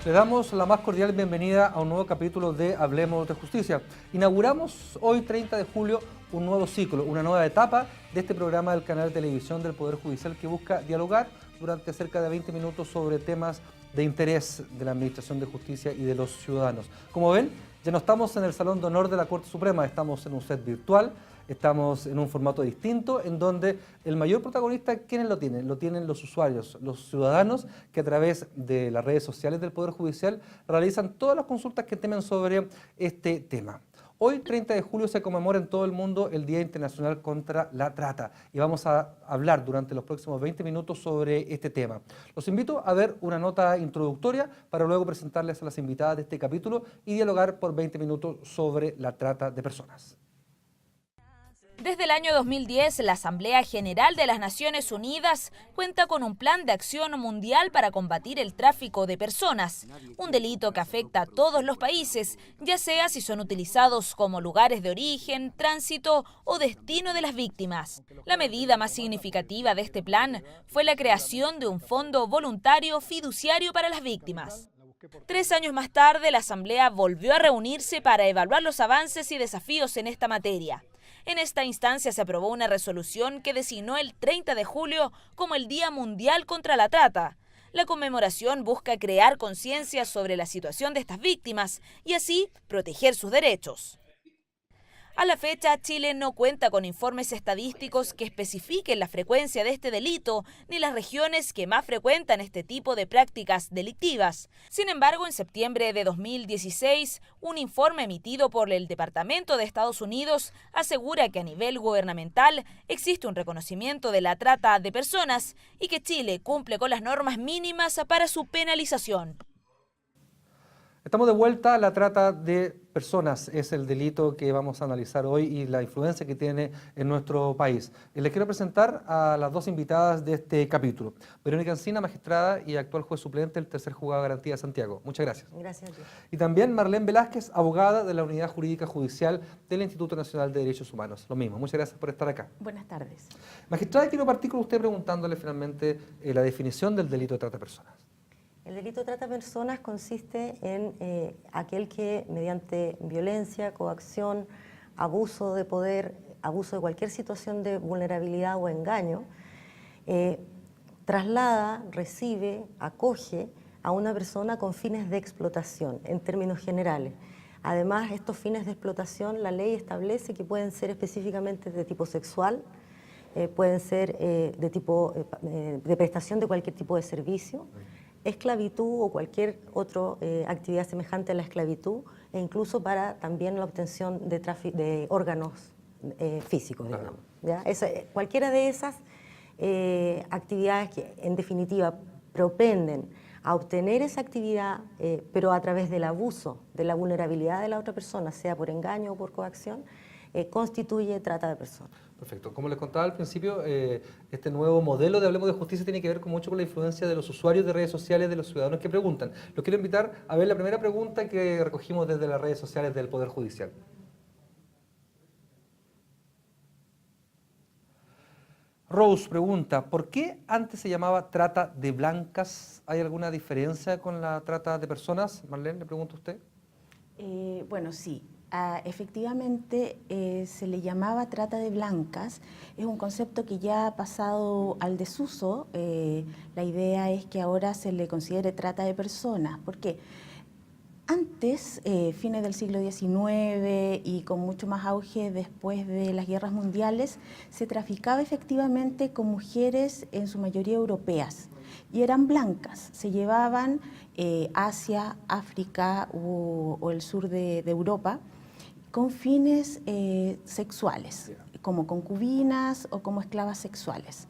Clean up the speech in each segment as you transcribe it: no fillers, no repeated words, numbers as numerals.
Le damos la más cordial bienvenida a un nuevo capítulo de Hablemos de Justicia. Inauguramos hoy, 30 de julio, un nuevo ciclo, una nueva etapa de este programa del canal de televisión del Poder Judicial que busca dialogar durante cerca de 20 minutos sobre temas de interés de la Administración de Justicia y de los ciudadanos. Como ven, ya no estamos en el Salón de Honor de la Corte Suprema, estamos en un set virtual. Estamos en un formato distinto en donde el mayor protagonista, ¿quiénes lo tienen? Lo tienen los usuarios, los ciudadanos que a través de las redes sociales del Poder Judicial realizan todas las consultas que temen sobre este tema. Hoy, 30 de julio, se conmemora en todo el mundo el Día Internacional contra la Trata y vamos a hablar durante los próximos 20 minutos sobre este tema. Los invito a ver una nota introductoria para luego presentarles a las invitadas de este capítulo y dialogar por 20 minutos sobre la trata de personas. Desde el año 2010, la Asamblea General de las Naciones Unidas cuenta con un plan de acción mundial para combatir el tráfico de personas, un delito que afecta a todos los países, ya sea si son utilizados como lugares de origen, tránsito o destino de las víctimas. La medida más significativa de este plan fue la creación de un fondo voluntario fiduciario para las víctimas. 3 años más tarde, la Asamblea volvió a reunirse para evaluar los avances y desafíos en esta materia. En esta instancia se aprobó una resolución que designó el 30 de julio como el Día Mundial contra la Trata. La conmemoración busca crear conciencia sobre la situación de estas víctimas y así proteger sus derechos. A la fecha, Chile no cuenta con informes estadísticos que especifiquen la frecuencia de este delito ni las regiones que más frecuentan este tipo de prácticas delictivas. Sin embargo, en septiembre de 2016, un informe emitido por el Departamento de Estados Unidos asegura que a nivel gubernamental existe un reconocimiento de la trata de personas y que Chile cumple con las normas mínimas para su penalización. Estamos de vuelta. La trata de personas es el delito que vamos a analizar hoy y la influencia que tiene en nuestro país. Les quiero presentar a las dos invitadas de este capítulo. Verónica Encina, magistrada y actual juez suplente del tercer juzgado de garantía de Santiago. Muchas gracias. Gracias a ti. Y también Marlene Velázquez, abogada de la Unidad Jurídica Judicial del Instituto Nacional de Derechos Humanos. Lo mismo, muchas gracias por estar acá. Buenas tardes. Magistrada, quiero partir con usted preguntándole finalmente la definición del delito de trata de personas. El delito de trata de personas consiste en aquel que mediante violencia, coacción, abuso de poder, abuso de cualquier situación de vulnerabilidad o engaño, traslada, recibe, acoge a una persona con fines de explotación, en términos generales. Además, estos fines de explotación, la ley establece que pueden ser específicamente de tipo sexual, pueden ser de tipo de prestación de cualquier tipo de servicio, esclavitud o cualquier otra actividad semejante a la esclavitud, e incluso para también la obtención de órganos físicos, digamos. ¿Ya? Cualquiera de esas actividades que en definitiva propenden a obtener esa actividad, pero a través del abuso, de la vulnerabilidad de la otra persona, sea por engaño o por coacción, constituye trata de personas. Perfecto. Como les contaba al principio, este nuevo modelo de Hablemos de Justicia tiene que ver mucho con la influencia de los usuarios de redes sociales, de los ciudadanos que preguntan. Los quiero invitar a ver la primera pregunta que recogimos desde las redes sociales del Poder Judicial. Rose pregunta, ¿por qué antes se llamaba trata de blancas? ¿Hay alguna diferencia con la trata de personas? Marlene, le pregunto a usted. Bueno, sí. Efectivamente, se le llamaba trata de blancas. Es un concepto que ya ha pasado al desuso. La idea es que ahora se le considere trata de personas. ¿Por qué? Antes, fines del siglo XIX y con mucho más auge después de las guerras mundiales, se traficaba efectivamente con mujeres en su mayoría europeas y eran blancas. Se llevaban Asia, África o el sur de Europa con fines sexuales, como concubinas o como esclavas sexuales.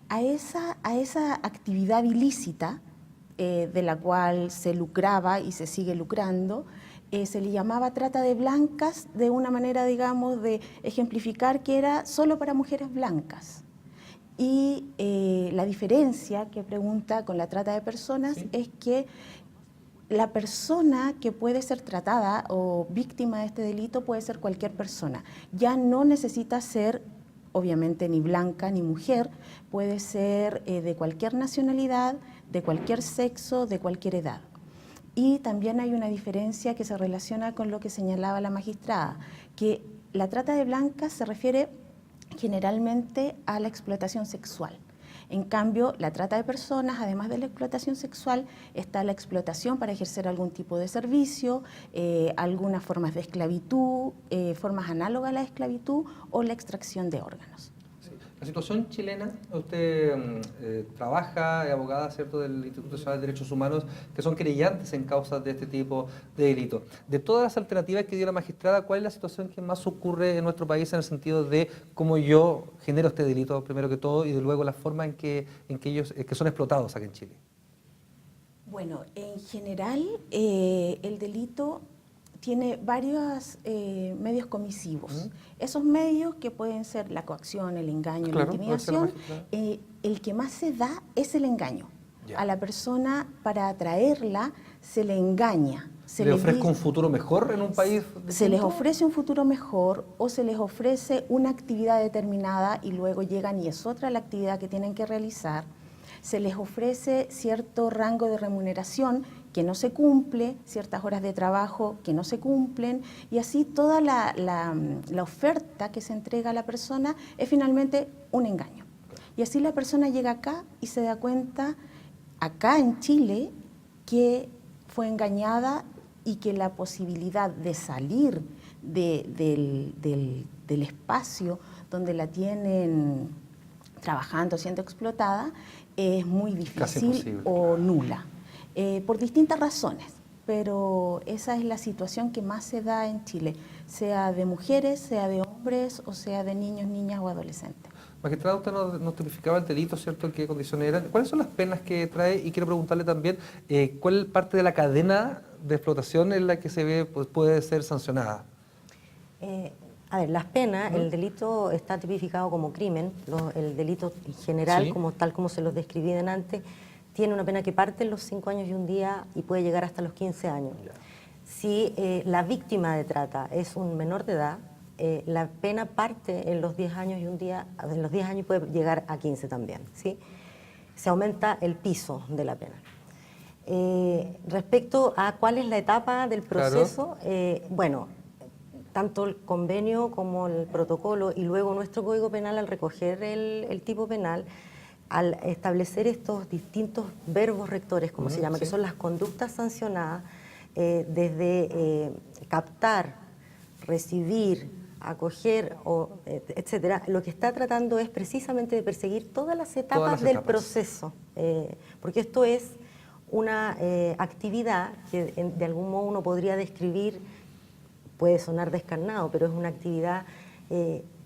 A esa actividad ilícita, de la cual se lucraba y se sigue lucrando, se le llamaba trata de blancas de una manera, digamos, de ejemplificar que era solo para mujeres blancas. Y la diferencia que pregunta con la trata de personas es que la persona que puede ser tratada o víctima de este delito puede ser cualquier persona. Ya no necesita ser, obviamente, ni blanca ni mujer, puede ser de cualquier nacionalidad, de cualquier sexo, de cualquier edad. Y también hay una diferencia que se relaciona con lo que señalaba la magistrada, que la trata de blancas se refiere generalmente a la explotación sexual. En cambio, la trata de personas, además de la explotación sexual, está la explotación para ejercer algún tipo de servicio, algunas formas de esclavitud, formas análogas a la esclavitud o la extracción de órganos. La situación chilena, usted trabaja, es abogada, ¿cierto?, del Instituto Nacional de Derechos Humanos, que son querellantes en causas de este tipo de delitos. De todas las alternativas que dio la magistrada, ¿cuál es la situación que más ocurre en nuestro país en el sentido de cómo yo genero este delito, primero que todo, y de luego la forma en que ellos que son explotados acá en Chile? Bueno, en general, el delito tiene varios medios comisivos. Esos medios que pueden ser la coacción, el engaño, la intimidación, el que más se da es el engaño. Ya. A la persona, para atraerla, se le engaña. ¿Se le ofrece un futuro mejor en un país distinto? Se les ofrece un futuro mejor o se les ofrece una actividad determinada y luego llegan y es otra la actividad que tienen que realizar. Se les ofrece cierto rango de remuneración que no se cumple, ciertas horas de trabajo que no se cumplen, y así toda la oferta que se entrega a la persona es finalmente un engaño. Y así la persona llega acá y se da cuenta, acá en Chile, que fue engañada y que la posibilidad de salir del espacio donde la tienen trabajando, siendo explotada, es muy difícil o nula. Por distintas razones, pero esa es la situación que más se da en Chile, sea de mujeres, sea de hombres o sea de niños, niñas o adolescentes. Magistrada, usted nos tipificaba el delito, ¿cierto? ¿Qué condiciones eran? ¿Cuáles son las penas que trae? Y quiero preguntarle también, ¿cuál parte de la cadena de explotación en la que se ve puede ser sancionada? A ver, las penas, el delito está tipificado como crimen, el delito general, Sí. tal como se los describí antes, tiene una pena que parte en los 5 años y un día y puede llegar hasta los 15 años. Ya. Si la víctima de trata es un menor de edad, la pena parte en los 10 años y un día, en los 10 años puede llegar a 15 también, ¿sí? Se aumenta el piso de la pena. Respecto a cuál es la etapa del proceso, claro. Bueno, tanto el convenio como el protocolo y luego nuestro Código Penal, al recoger el tipo penal, al establecer estos distintos verbos rectores, como se llama, sí, que son las conductas sancionadas, desde captar, recibir, acoger, etcétera, lo que está tratando es precisamente de perseguir todas las etapas del proceso, porque esto es una actividad que de algún modo uno podría describir, puede sonar descarnado, pero es una actividad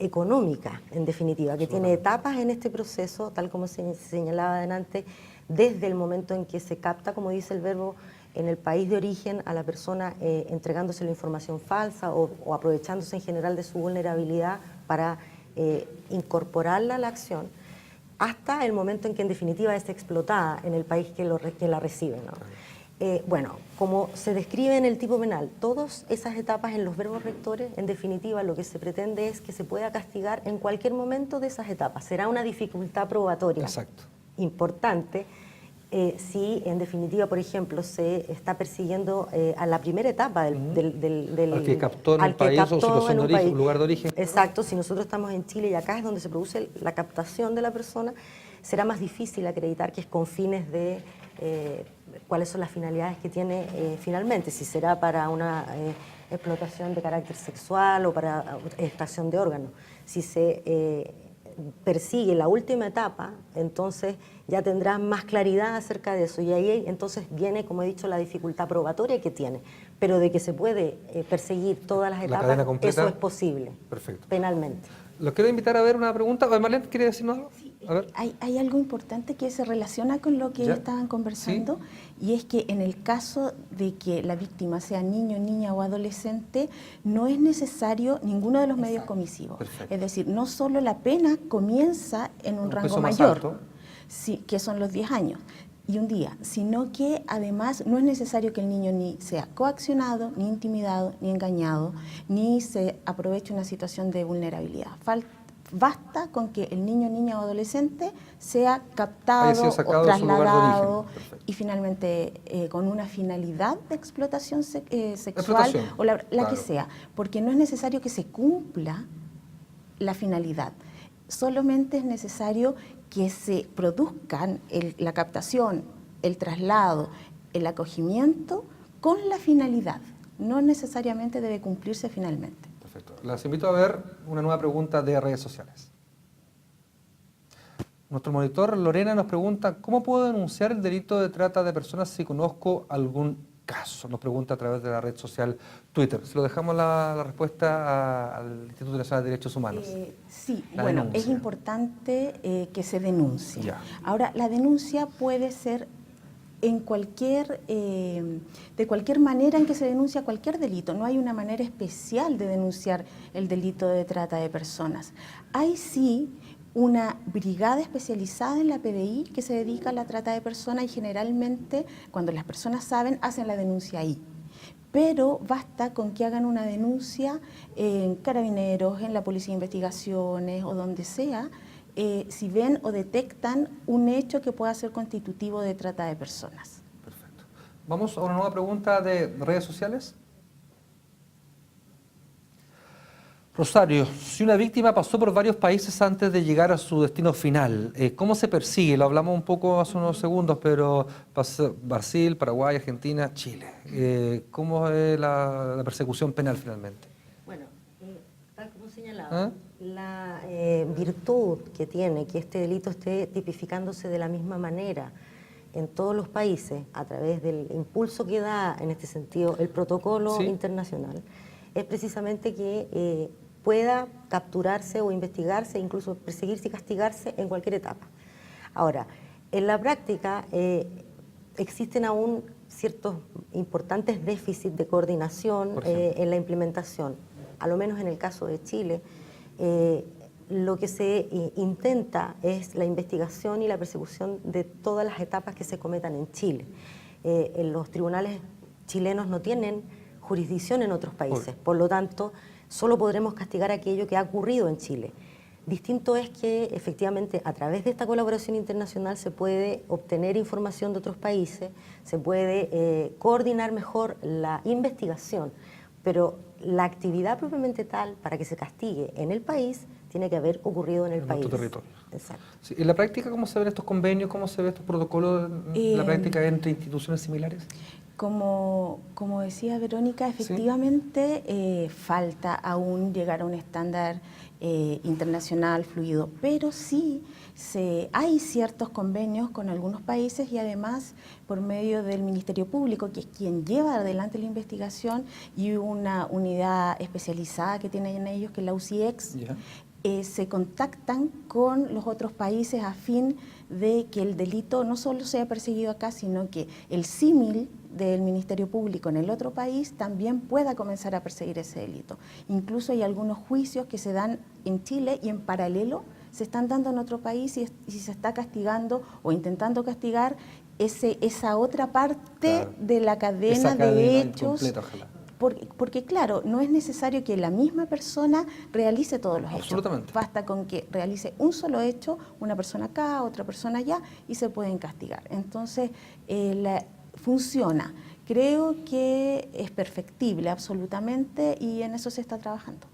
económica, en definitiva, que tiene etapas en este proceso, tal como se señalaba adelante, desde el momento en que se capta, como dice el verbo, en el país de origen a la persona entregándose la información falsa o aprovechándose en general de su vulnerabilidad para incorporarla a la acción, hasta el momento en que en definitiva es explotada en el país que la recibe, ¿no? Bueno, como se describe en el tipo penal, todas esas etapas en los verbos rectores, en definitiva lo que se pretende es que se pueda castigar en cualquier momento de esas etapas. Será una dificultad probatoria. Exacto. Importante si en definitiva, por ejemplo, se está persiguiendo a la primera etapa del al que captó en un país o situación de origen, lugar de origen. Exacto, si nosotros estamos en Chile y acá es donde se produce la captación de la persona, será más difícil acreditar que es con fines de cuáles son las finalidades que tiene finalmente, si será para una explotación de carácter sexual o para extracción de órganos. Si se persigue la última etapa, entonces ya tendrás más claridad acerca de eso y ahí entonces viene, como he dicho, la dificultad probatoria que tiene, pero de que se puede perseguir todas las etapas, eso es posible. Perfecto. Penalmente. Los quiero invitar a ver una pregunta. Marlene, ¿quiere decirnos algo? Sí, a ver. Hay algo importante que se relaciona con lo que estaban conversando, ¿sí? Y es que en el caso de que la víctima sea niño, niña o adolescente, no es necesario ninguno de los medios comisivos. Perfecto. Es decir, no solo la pena comienza en un rango mayor, sí, que son los 10 años y un día, sino que además no es necesario que el niño ni sea coaccionado, ni intimidado, ni engañado, ni se aproveche una situación de vulnerabilidad. Basta con que el niño, niña o adolescente sea captado sacado o de su lugar de trasladado origen. Perfecto. y finalmente con una finalidad de explotación sexual Explotación, o la claro. que sea, porque no es necesario que se cumpla la finalidad, solamente es necesario que se produzcan la captación, el traslado, el acogimiento con la finalidad, no necesariamente debe cumplirse finalmente. Perfecto. Las invito a ver una nueva pregunta de redes sociales. Nuestro monitor Lorena nos pregunta, ¿cómo puedo denunciar el delito de trata de personas si conozco algún caso? Nos pregunta a través de la red social Twitter. Se lo dejamos la respuesta al Instituto Nacional de Derechos Humanos. Sí, La bueno, denuncia. es importante que se denuncie. Ya. Ahora, la denuncia puede ser en de cualquier manera en que se denuncia cualquier delito. No hay una manera especial de denunciar el delito de trata de personas. Hay sí una brigada especializada en la PDI que se dedica a la trata de personas y generalmente cuando las personas saben hacen la denuncia ahí. Pero basta con que hagan una denuncia en Carabineros, en la Policía de Investigaciones o donde sea, si ven o detectan un hecho que pueda ser constitutivo de trata de personas. Perfecto. Vamos a una nueva pregunta de redes sociales. Rosario, si una víctima pasó por varios países antes de llegar a su destino final, ¿cómo se persigue? Lo hablamos un poco hace unos segundos, pero Brasil, Paraguay, Argentina, Chile. ¿Cómo es la persecución penal finalmente? Bueno, tal como señalaba, la virtud que tiene que este delito esté tipificándose de la misma manera en todos los países a través del impulso que da en este sentido el protocolo internacional es precisamente que pueda capturarse o investigarse, incluso perseguirse y castigarse en cualquier etapa. Ahora, en la práctica existen aún ciertos importantes déficits de coordinación en la implementación. A lo menos en el caso de Chile, lo que se intenta es la investigación y la persecución de todas las etapas que se cometan en Chile. Los tribunales chilenos no tienen jurisdicción en otros países, por lo tanto, solo podremos castigar aquello que ha ocurrido en Chile. Distinto es que efectivamente a través de esta colaboración internacional se puede obtener información de otros países, se puede coordinar mejor la investigación, pero la actividad propiamente tal para que se castigue en el país tiene que haber ocurrido en el país. Nuestro territorio. Exacto. Sí, ¿en la práctica cómo se ven estos convenios, cómo se ven estos protocolos en la práctica entre instituciones similares? Como decía Verónica, efectivamente falta aún llegar a un estándar internacional fluido, pero sí hay ciertos convenios con algunos países y además por medio del Ministerio Público, que es quien lleva adelante la investigación, y una unidad especializada que tienen ellos, que es la UCIEX, se contactan con los otros países a fin de que el delito no solo sea perseguido acá, sino que el símil del Ministerio Público en el otro país también pueda comenzar a perseguir ese delito. Incluso hay algunos juicios que se dan en Chile y en paralelo se están dando en otro país y se está castigando o intentando castigar esa otra parte de la cadena de hechos. Porque claro, no es necesario que la misma persona realice todos los hechos. Basta con que realice un solo hecho, una persona acá, otra persona allá, y se pueden castigar. Entonces, funciona. Creo que es perfectible absolutamente y en eso se está trabajando.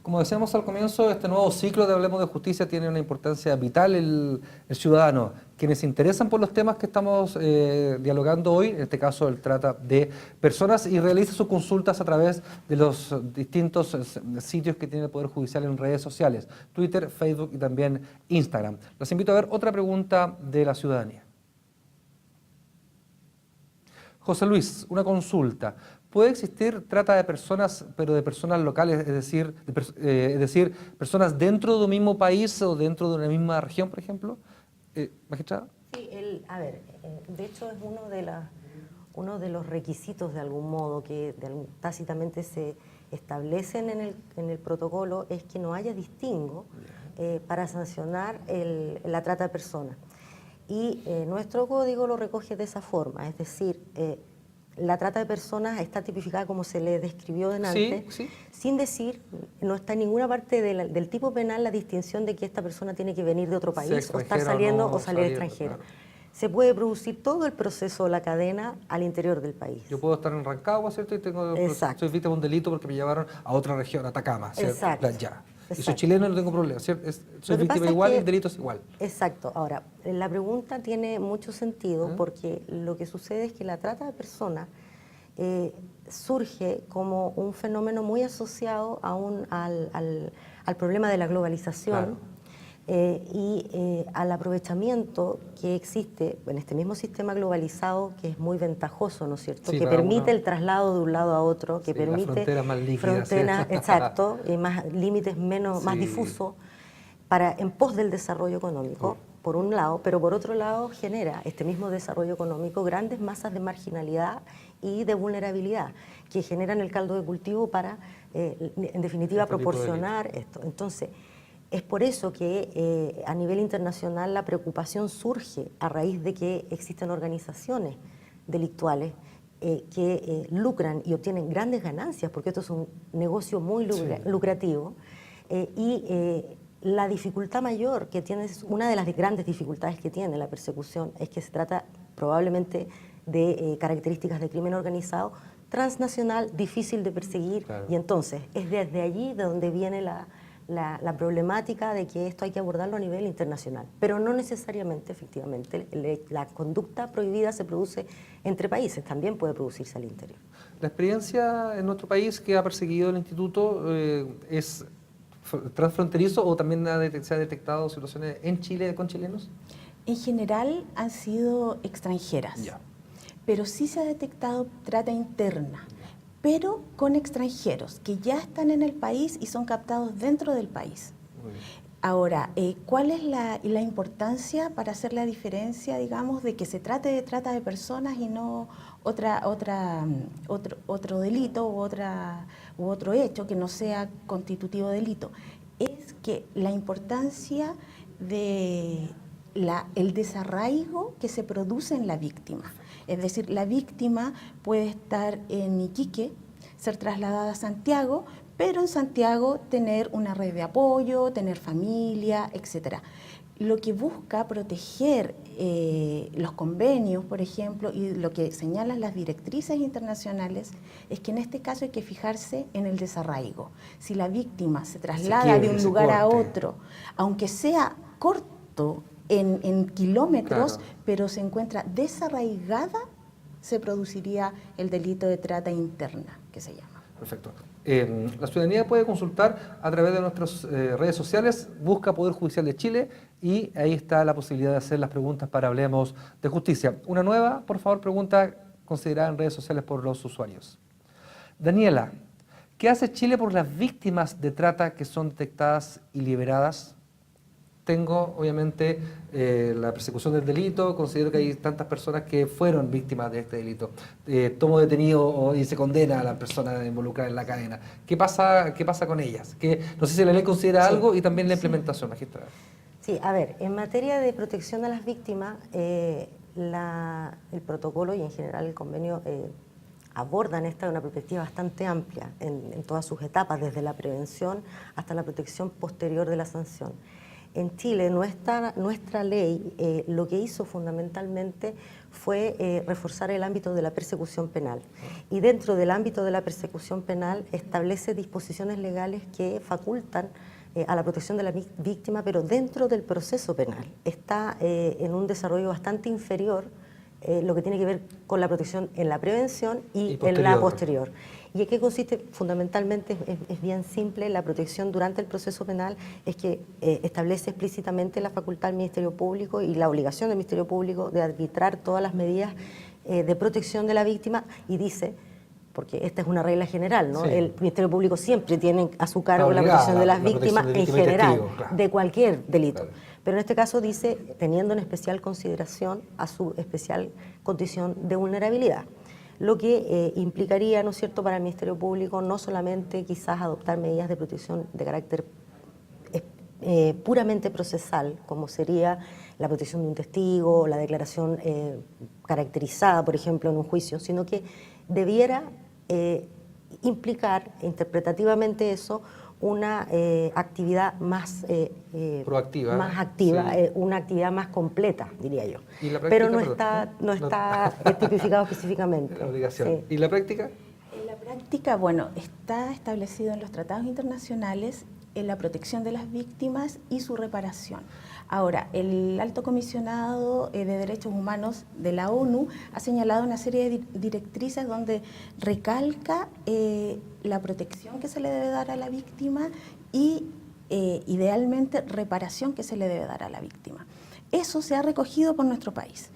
Como decíamos al comienzo, este nuevo ciclo de Hablemos de Justicia tiene una importancia vital el ciudadano. Quienes se interesan por los temas que estamos dialogando hoy, en este caso el trata de personas, y realiza sus consultas a través de los distintos sitios que tiene el Poder Judicial en redes sociales, Twitter, Facebook y también Instagram. Los invito a ver otra pregunta de la ciudadanía. José Luis, una consulta. ¿Puede existir trata de personas, pero de personas locales, es decir, personas dentro de un mismo país o dentro de una misma región, por ejemplo? ¿Magistrada? Sí, de hecho es uno de los requisitos de algún modo que tácitamente se establecen en el protocolo es que no haya distingo para sancionar la trata de personas. Y nuestro código lo recoge de esa forma, es decir, la trata de personas está tipificada como se le describió delante, Sí, sí. sin decir, no está en ninguna parte del tipo penal la distinción de que esta persona tiene que venir de otro Sea país o estar extranjera o saliendo no, o salir saliendo, extranjero. claro. Se puede producir todo el proceso, la cadena, al interior del país. Yo puedo estar en Rancagua, ¿cierto? Y Exacto. soy víctima de un delito porque me llevaron a otra región, a Atacama, ¿cierto? Exacto. Ya. Y soy Exacto. chileno y no tengo problema, ¿cierto? Soy Lo que víctima pasa es igual y que- el delito es igual. Exacto. Ahora, la pregunta tiene mucho sentido porque lo que sucede es que la trata de personas surge como un fenómeno muy asociado al problema de la globalización. Claro. Y al aprovechamiento que existe en este mismo sistema globalizado, que es muy ventajoso, ¿no es cierto? Sí, Que para permite uno. el traslado de un lado a otro, que Sí, las permite fronteras más líquidas, fronteras, ¿sí? exacto, y más límites más Sí. difusos en pos del desarrollo económico, por un lado, pero por otro lado genera este mismo desarrollo económico grandes masas de marginalidad y de vulnerabilidad que generan el caldo de cultivo para, en definitiva, Este tipo de proporcionar esto. Entonces, es por eso que a nivel internacional la preocupación surge a raíz de que existen organizaciones delictuales que lucran y obtienen grandes ganancias, porque esto es un negocio muy lucrativo, la dificultad mayor que tiene, una de las grandes dificultades que tiene la persecución, es que se trata probablemente de características de crimen organizado, transnacional, difícil de perseguir, Claro. y entonces es desde allí de donde viene la problemática de que esto hay que abordarlo a nivel internacional, pero no necesariamente, efectivamente, la conducta prohibida se produce entre países, también puede producirse al interior. La experiencia en nuestro país que ha perseguido el instituto es transfronterizo o también se ha detectado situaciones en Chile con chilenos. En general han sido extranjeras, Ya. pero sí se ha detectado trata interna, pero con extranjeros que ya están en el país y son captados dentro del país. Muy bien. Ahora, ¿cuál es la importancia para hacer la diferencia, digamos, de que se trate de trata de personas y no otro delito u otro hecho que no sea constitutivo de delito? Es que la importancia de el desarraigo que se produce en la víctima. Es decir, la víctima puede estar en Iquique, ser trasladada a Santiago, pero en Santiago tener una red de apoyo, tener familia, etc. Lo que busca proteger los convenios, por ejemplo, y lo que señalan las directrices internacionales, es que en este caso hay que fijarse en el desarraigo. Si la víctima se traslada de un lugar a otro, aunque sea corto en kilómetros, Claro. pero se encuentra desarraigada, se produciría el delito de trata interna, que se llama. Perfecto. La ciudadanía puede consultar a través de nuestras redes sociales, busca Poder Judicial de Chile y ahí está la posibilidad de hacer las preguntas para Hablemos de Justicia. Una nueva, por favor, pregunta considerada en redes sociales por los usuarios. Daniela, ¿qué hace Chile por las víctimas de trata que son detectadas y liberadas? Tengo, obviamente, la persecución del delito, considero que hay tantas personas que fueron víctimas de este delito. Tomo detenido y se condena a la persona involucrada en la cadena. ¿Qué pasa con ellas? No sé si la ley considera algo y también la implementación, magistrada. Sí, a ver, en materia de protección a las víctimas, el protocolo y en general el convenio abordan esta de una perspectiva bastante amplia en todas sus etapas, desde la prevención hasta la protección posterior de la sanción. En Chile, nuestra ley lo que hizo fundamentalmente fue reforzar el ámbito de la persecución penal. Y dentro del ámbito de la persecución penal establece disposiciones legales que facultan a la protección de la víctima, pero dentro del proceso penal. Está en un desarrollo bastante inferior lo que tiene que ver con la protección en la prevención y en la posterior. ¿Y en qué consiste? Fundamentalmente es bien simple. La protección durante el proceso penal es que establece explícitamente la facultad del Ministerio Público y la obligación del Ministerio Público de arbitrar todas las medidas de protección de la víctima y dice, porque esta es una regla general, ¿no? Sí. El Ministerio Público siempre tiene a su cargo la protección de las víctimas en general, de cualquier delito. Claro. Pero en este caso dice, teniendo en especial consideración a su especial condición de vulnerabilidad. Lo que implicaría, ¿no es cierto?, para el Ministerio Público no solamente quizás adoptar medidas de protección de carácter puramente procesal, como sería la protección de un testigo, la declaración caracterizada, por ejemplo, en un juicio, sino que debiera implicar interpretativamente eso, una actividad más proactiva, más activa, sí. Una actividad más completa, diría yo. ¿Y la práctica, pero no perdón? está tipificado específicamente. La obligación. Sí. ¿Y la práctica? En la práctica, bueno, está establecido en los tratados internacionales en la protección de las víctimas y su reparación. Ahora, el Alto Comisionado de Derechos Humanos de la ONU ha señalado una serie de directrices donde recalca la protección que se le debe dar a la víctima y idealmente reparación que se le debe dar a la víctima. Eso se ha recogido por nuestro país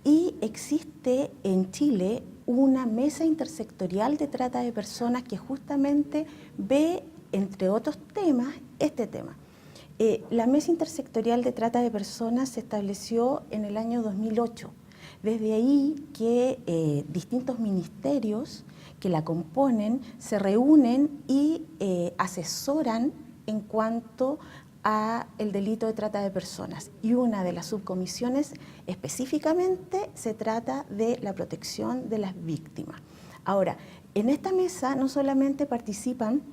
y existe en Chile una mesa intersectorial de trata de personas que justamente ve, entre otros temas, este tema. La Mesa Intersectorial de Trata de Personas se estableció en el año 2008. Desde ahí que distintos ministerios que la componen se reúnen y asesoran en cuanto a el delito de trata de personas. Y una de las subcomisiones específicamente se trata de la protección de las víctimas. Ahora, en esta mesa no solamente participan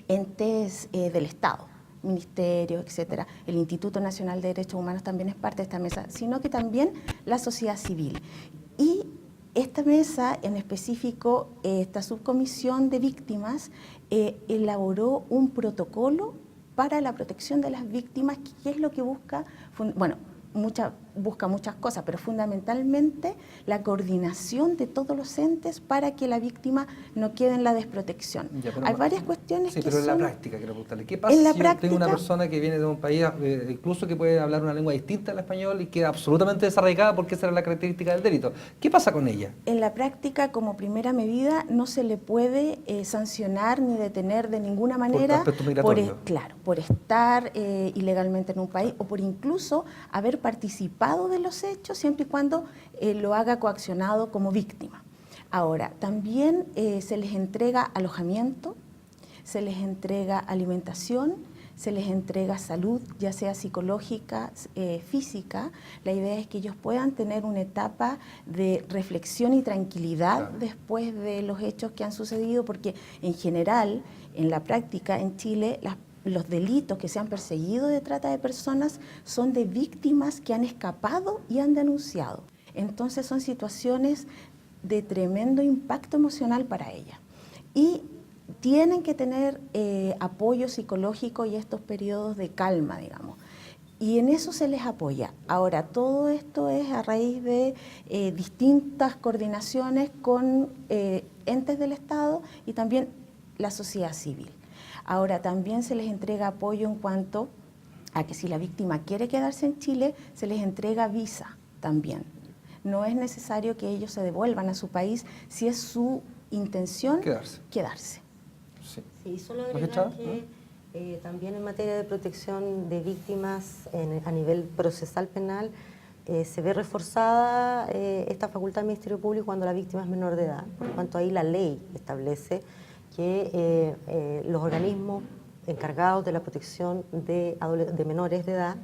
entes del Estado, ministerios, etcétera. El Instituto Nacional de Derechos Humanos también es parte de esta mesa, sino que también la sociedad civil. Y esta mesa, en específico, esta subcomisión de víctimas, elaboró un protocolo para la protección de las víctimas, que es lo que busca, busca muchas cosas, pero fundamentalmente la coordinación de todos los entes para que la víctima no quede en la desprotección. Hay varias cuestiones sí, que pero son... en la práctica quiero preguntarle, ¿qué pasa si yo tengo una persona que viene de un país, incluso que puede hablar una lengua distinta al español y queda absolutamente desarraigada porque esa era la característica del delito? ¿Qué pasa con ella? En la práctica, como primera medida, no se le puede sancionar ni detener de ninguna manera por estar ilegalmente en un país o por incluso haber participado de los hechos, siempre y cuando lo haga coaccionado como víctima. Ahora, también se les entrega alojamiento, se les entrega alimentación, se les entrega salud, ya sea psicológica, física. La idea es que ellos puedan tener una etapa de reflexión y tranquilidad después de los hechos que han sucedido, porque en general, en la práctica en Chile, los delitos que se han perseguido de trata de personas son de víctimas que han escapado y han denunciado. Entonces son situaciones de tremendo impacto emocional para ellas. Y tienen que tener apoyo psicológico y estos periodos de calma, digamos. Y en eso se les apoya. Ahora, todo esto es a raíz de distintas coordinaciones con entes del Estado y también la sociedad civil. Ahora, también se les entrega apoyo en cuanto a que si la víctima quiere quedarse en Chile, se les entrega visa también. No es necesario que ellos se devuelvan a su país si es su intención quedarse. Sí, solo agregar que también en materia de protección de víctimas a nivel procesal penal se ve reforzada esta facultad del Ministerio Público cuando la víctima es menor de edad. Por cuanto ahí la ley establece que los organismos encargados de la protección de menores de edad,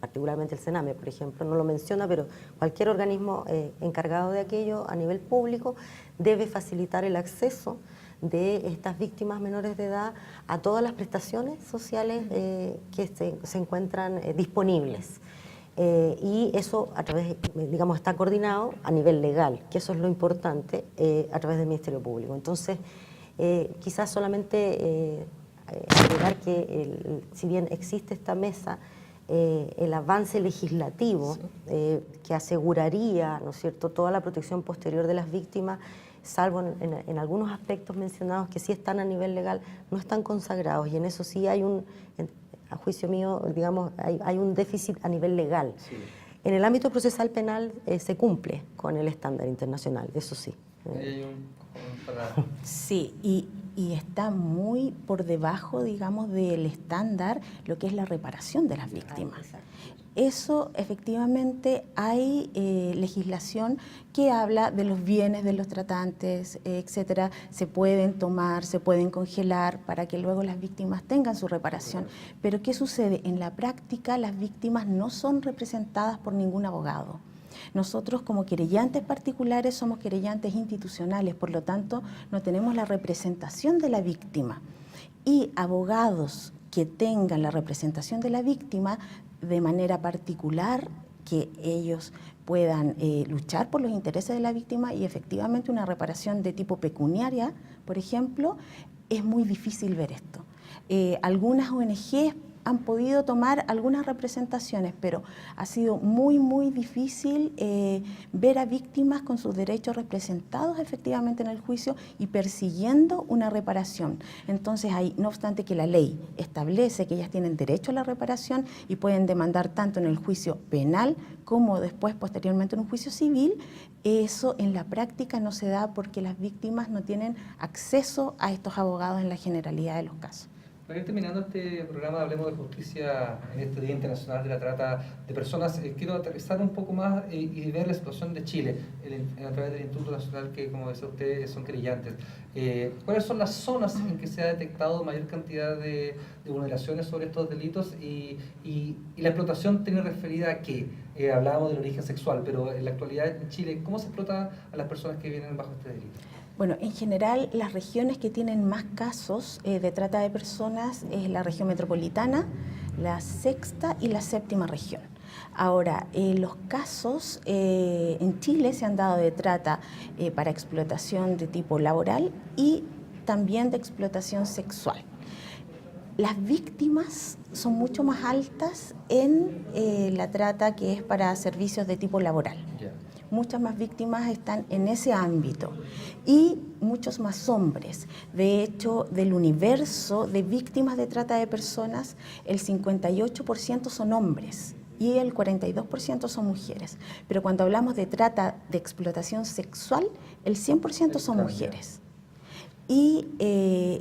particularmente el CENAME, por ejemplo, no lo menciona, pero cualquier organismo encargado de aquello a nivel público debe facilitar el acceso de estas víctimas menores de edad a todas las prestaciones sociales que se encuentran disponibles. Y eso a través, digamos, está coordinado a nivel legal, que eso es lo importante, a través del Ministerio Público. Entonces, quizás solamente agregar que si bien existe esta mesa, el avance legislativo que aseguraría, ¿no es cierto?, toda la protección posterior de las víctimas, salvo en algunos aspectos mencionados que sí están a nivel legal, no están consagrados, y en eso sí hay a juicio mío, digamos, hay un déficit a nivel legal. Sí. En el ámbito procesal penal se cumple con el estándar internacional, eso sí. Sí, y está muy por debajo, digamos, del estándar lo que es la reparación de las víctimas. Eso, efectivamente, hay legislación que habla de los bienes de los tratantes, etcétera. Se pueden tomar, se pueden congelar para que luego las víctimas tengan su reparación. Pero ¿qué sucede? En la práctica, las víctimas no son representadas por ningún abogado. Nosotros como querellantes particulares somos querellantes institucionales, por lo tanto no tenemos la representación de la víctima. Y abogados que tengan la representación de la víctima de manera particular, que ellos puedan luchar por los intereses de la víctima y efectivamente una reparación de tipo pecuniaria, por ejemplo, es muy difícil ver esto. Algunas ONGs han podido tomar algunas representaciones, pero ha sido muy difícil ver a víctimas con sus derechos representados efectivamente en el juicio y persiguiendo una reparación. Entonces, no obstante que la ley establece que ellas tienen derecho a la reparación y pueden demandar tanto en el juicio penal como después, posteriormente, en un juicio civil, eso en la práctica no se da porque las víctimas no tienen acceso a estos abogados en la generalidad de los casos. Para ir terminando este programa, Hablemos de Justicia en este Día Internacional de la Trata de Personas, quiero aterrizar un poco más y ver la situación de Chile a través del Instituto Nacional que, como decía usted, son querellantes. ¿Cuáles son las zonas en que se ha detectado mayor cantidad de vulneraciones sobre estos delitos y la explotación tiene referida a qué? Hablábamos del origen sexual, pero en la actualidad en Chile, ¿cómo se explota a las personas que vienen bajo este delito? Bueno, en general las regiones que tienen más casos de trata de personas es la región metropolitana, la sexta y la séptima región. Ahora, los casos en Chile se han dado de trata para explotación de tipo laboral y también de explotación sexual. Las víctimas son mucho más altas en la trata que es para servicios de tipo laboral. Muchas más víctimas están en ese ámbito y muchos más hombres. De hecho, del universo de víctimas de trata de personas, el 58% son hombres y el 42% son mujeres. Pero cuando hablamos de trata de explotación sexual, el 100% son mujeres. Y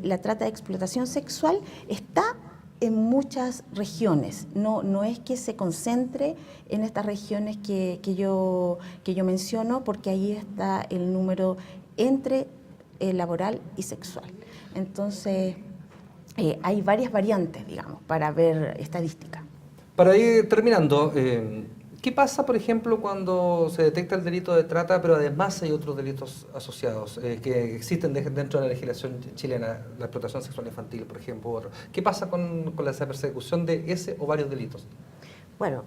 la trata de explotación sexual está en muchas regiones, no es que se concentre en estas regiones que yo menciono, porque ahí está el número entre laboral y sexual. Entonces, hay varias variantes, digamos, para ver estadística. Para ir terminando, ¿qué pasa, por ejemplo, cuando se detecta el delito de trata, pero además hay otros delitos asociados que existen dentro de la legislación chilena, la explotación sexual infantil, por ejemplo? ¿Qué pasa con la persecución de ese o varios delitos? Bueno,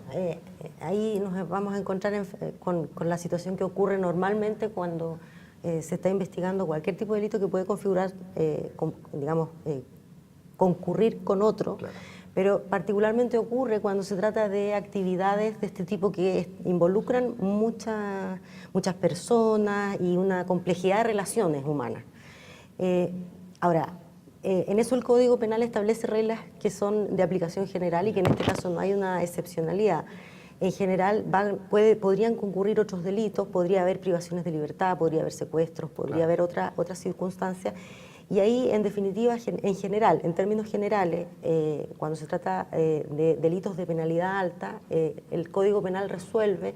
ahí nos vamos a encontrar con la situación que ocurre normalmente cuando se está investigando cualquier tipo de delito que puede configurar, concurrir con otro. Claro. Pero particularmente ocurre cuando se trata de actividades de este tipo que involucran muchas personas y una complejidad de relaciones humanas. Ahora, en eso el Código Penal establece reglas que son de aplicación general y que en este caso no hay una excepcionalidad. En general podrían concurrir otros delitos, podría haber privaciones de libertad, podría haber secuestros, podría haber otras circunstancias. Y ahí, en definitiva, en general, en términos generales, cuando se trata de delitos de penalidad alta, el Código Penal resuelve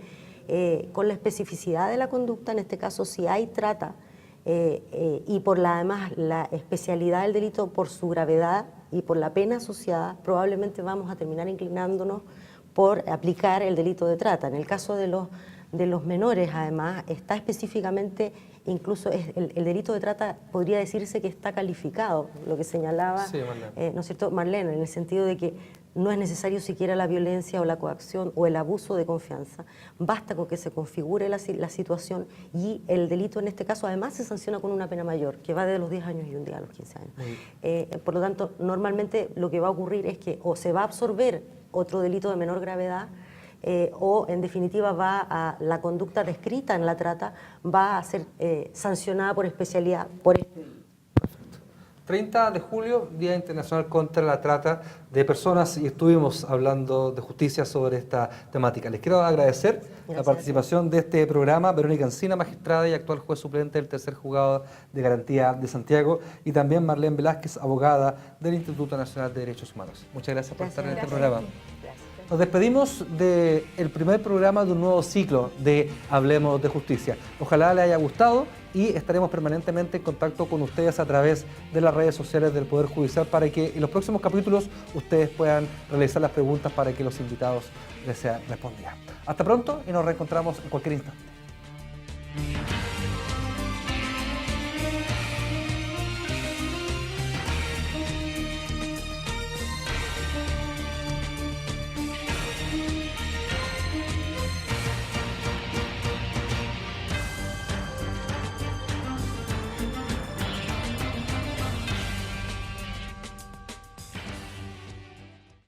con la especificidad de la conducta, en este caso si hay trata, y además la especialidad del delito por su gravedad y por la pena asociada, probablemente vamos a terminar inclinándonos por aplicar el delito de trata. En el caso de los menores, además, está específicamente, incluso el delito de trata podría decirse que está calificado, lo que señalaba, sí, ¿no es cierto?, Marlene, en el sentido de que no es necesario siquiera la violencia o la coacción o el abuso de confianza, basta con que se configure la situación y el delito en este caso además se sanciona con una pena mayor, que va de los 10 años y un día a los 15 años. Por lo tanto, normalmente lo que va a ocurrir es que o se va a absorber otro delito de menor gravedad, o en definitiva la conducta descrita en la trata va a ser sancionada por especialidad por este delito. 30 de julio, Día Internacional contra la Trata de Personas, y estuvimos hablando de justicia sobre esta temática. Les quiero agradecer la participación de este programa, Verónica Encina, magistrada y actual juez suplente del tercer juzgado de garantía de Santiago, y también Marlene Velázquez, abogada del Instituto Nacional de Derechos Humanos. Muchas gracias por estar en este programa. Nos despedimos del primer programa de un nuevo ciclo de Hablemos de Justicia. Ojalá les haya gustado y estaremos permanentemente en contacto con ustedes a través de las redes sociales del Poder Judicial para que en los próximos capítulos ustedes puedan realizar las preguntas para que los invitados les sean respondidas. Hasta pronto y nos reencontramos en cualquier instante.